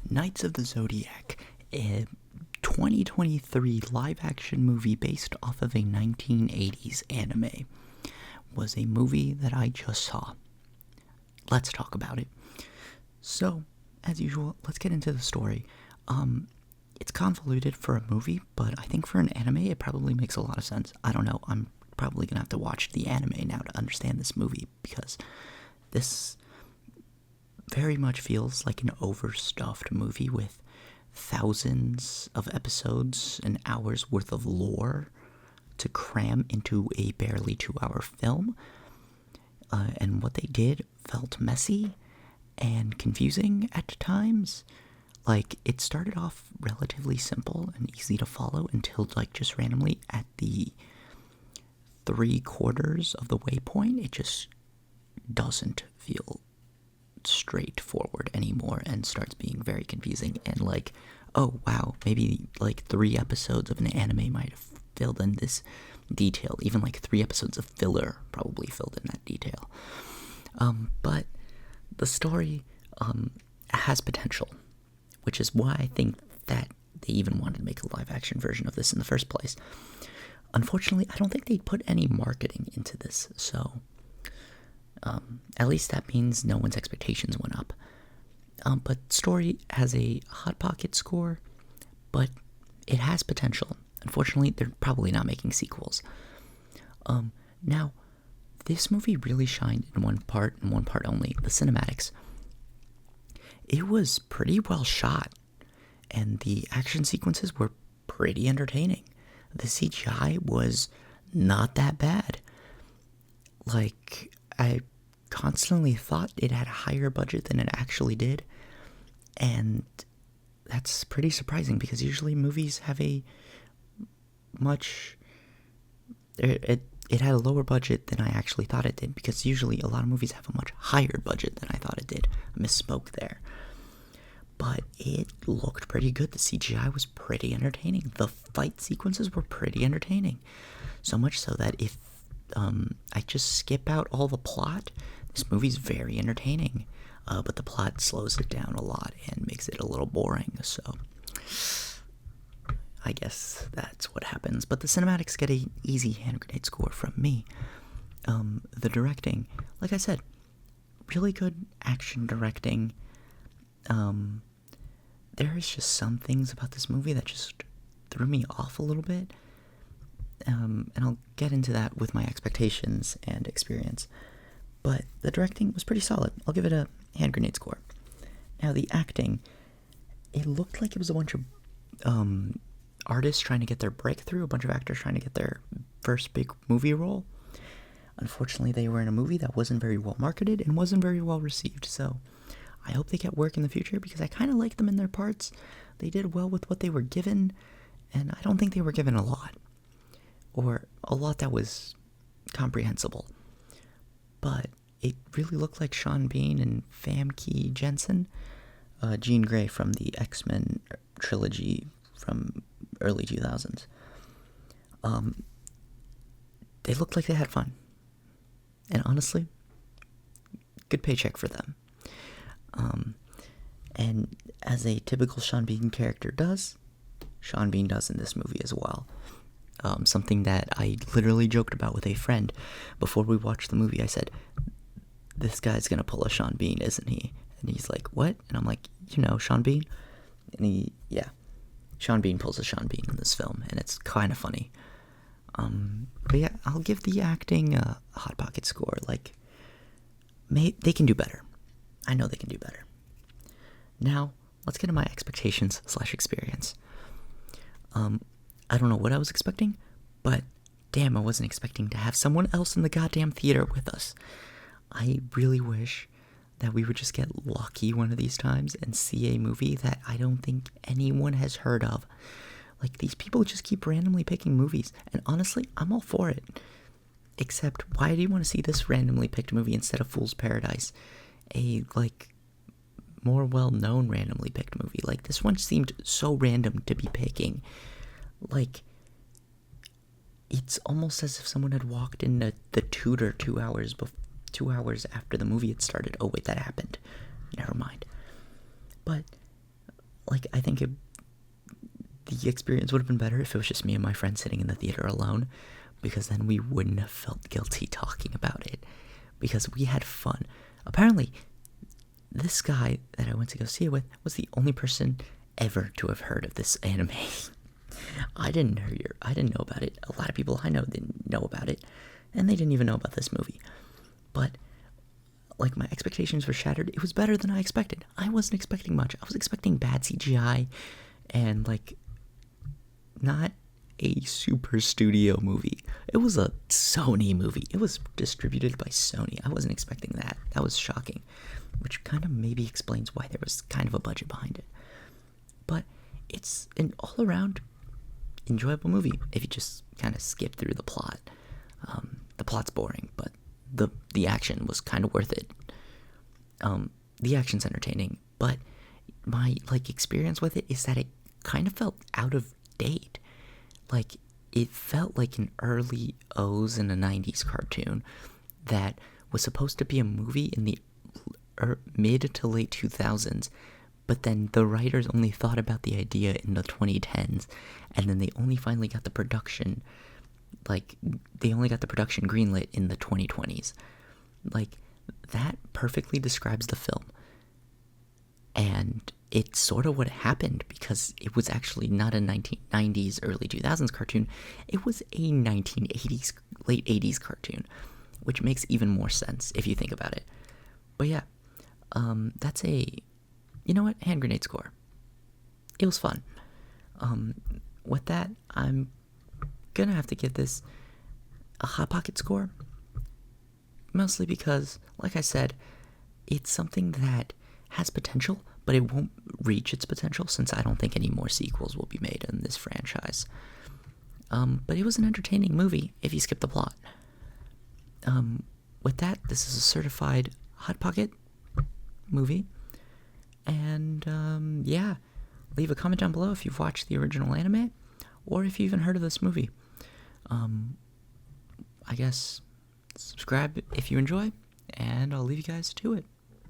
Knights of the Zodiac, a 2023 live-action movie based off of a 1980s anime, was a movie that I just saw. Let's talk about it. So, as usual, let's get into the story. It's convoluted for a movie, but I think for an anime, it probably makes a lot of sense. I don't know, I'm probably gonna have to watch the anime now to understand this movie, because this very much feels like an overstuffed movie with thousands of episodes and hours worth of lore to cram into a barely 2-hour film. And what they did felt messy and confusing at times. Like, it started off relatively simple and easy to follow until, like, just randomly at the 3/4 of the waypoint, it just doesn't feel straightforward anymore and starts being very confusing. And, like, oh wow, maybe like 3 episodes of an anime might have filled in this detail. Even like 3 episodes of filler probably filled in that detail. But the story has potential, which is why I think that they even wanted to make a live-action version of this in the first place. Unfortunately, I don't think they put any marketing into this, so at least that means no one's expectations went up. But story has a Hot Pocket score, but it has potential. Unfortunately, they're probably not making sequels. Now, this movie really shined in one part and one part only, the cinematics. It was pretty well shot, and the action sequences were pretty entertaining. The CGI was not that bad. Like, I constantly thought it had a higher budget than it actually did, and that's pretty surprising because usually movies have a much... It had a lower budget than I actually thought it did, because usually a lot of movies have a much higher budget than I thought it did. I misspoke there. But it looked pretty good. The CGI was pretty entertaining. The fight sequences were pretty entertaining. So much so that if I just skip out all the plot, this movie's very entertaining. But the plot slows it down a lot and makes it a little boring, so I guess that's what happens. But the cinematics get an easy hand grenade score from me. The directing, like I said, really good action directing. There is just some things about this movie that just threw me off a little bit. And I'll get into that with my expectations and experience. But the directing was pretty solid. I'll give it a hand grenade score. Now, the acting, it looked like it was a bunch of artists trying to get their breakthrough, a bunch of actors trying to get their first big movie role. Unfortunately, they were in a movie that wasn't very well marketed and wasn't very well received, so I hope they get work in the future, because I kind of like them in their parts. They did well with what they were given, and I don't think they were given a lot, or a lot that was comprehensible. But it really looked like Sean Bean and Famke Janssen, Jean Grey from the X-Men trilogy from early 2000s. They looked like they had fun. And honestly, good paycheck for them. And as a typical Sean Bean character does, Sean Bean does in this movie as well. Something that I literally joked about with a friend before we watched the movie. I said, this guy's gonna pull a Sean Bean, isn't he? And he's like, what? And I'm like, you know, Sean Bean? And Sean Bean pulls a Sean Bean in this film, and it's kind of funny. But yeah, I'll give the acting a Hot Pocket score. Like, they can do better. I know they can do better. Now, let's get to my expectations/experience. I don't know what I was expecting, but damn, I wasn't expecting to have someone else in the goddamn theater with us. I really wish that we would just get lucky one of these times and see a movie that I don't think anyone has heard of. Like, these people just keep randomly picking movies, and honestly, I'm all for it. Except, why do you want to see this randomly picked movie instead of Fool's Paradise? A, like, more well-known randomly picked movie. Like, this one seemed so random to be picking. Like, it's almost as if someone had walked in the Tudor 2 hours after the movie had started. Oh wait, that happened. Never mind. But like, I think the experience would have been better if it was just me and my friend sitting in the theater alone, because then we wouldn't have felt guilty talking about it, because we had fun. Apparently, this guy that I went to go see it with was the only person ever to have heard of this anime. I didn't know about it. A lot of people I know didn't know about it, and they didn't even know about this movie. But like, my expectations were shattered. It was better than I expected. I wasn't expecting much. I was expecting bad CGI and like not a super studio movie. It was a Sony movie. It was distributed by Sony. I wasn't expecting that. That was shocking, which kind of maybe explains why there was kind of a budget behind it. But it's an all-around enjoyable movie if you just kind of skip through the plot. The plot's boring, but the action was kind of worth it. The action's entertaining, but my experience with it is that it kind of felt out of date. Like, it felt like an early O's in a 90s cartoon that was supposed to be a movie in the mid to late 2000s, but then the writers only thought about the idea in the 2010s, and then they only finally got the production, greenlit in the 2020s. Like, that perfectly describes the film. And it's sort of what happened, because it was actually not a 1990s, early 2000s cartoon. It was a 1980s, late 80s cartoon, which makes even more sense if you think about it. But yeah, that's you know what? Hand grenade score. It was fun. With that, I'm gonna have to give this a Hot Pocket score. Mostly because, like I said, it's something that has potential, but it won't reach its potential since I don't think any more sequels will be made in this franchise. But it was an entertaining movie if you skip the plot. With that, this is a certified Hot Pocket movie. And, yeah, leave a comment down below if you've watched the original anime, or if you even heard of this movie. I guess subscribe if you enjoy, and I'll leave you guys to it.